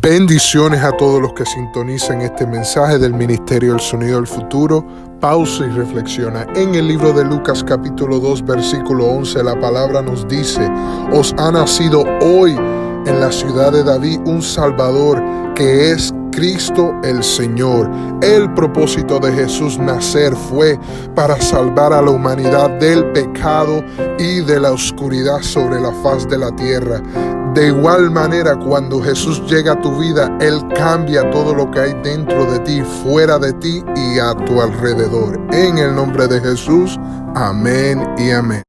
Bendiciones a todos los que sintonizan este mensaje del Ministerio El Sonido del Futuro. Pausa y reflexiona. En el libro de Lucas capítulo 2 versículo 11 la palabra nos dice: os ha nacido hoy en la ciudad de David un Salvador que es Cristo el Señor. El propósito de Jesús nacer fue para salvar a la humanidad del pecado y de la oscuridad sobre la faz de la tierra. De igual manera, cuando Jesús llega a tu vida, Él cambia todo lo que hay dentro de ti, fuera de ti y a tu alrededor. En el nombre de Jesús, amén y amén.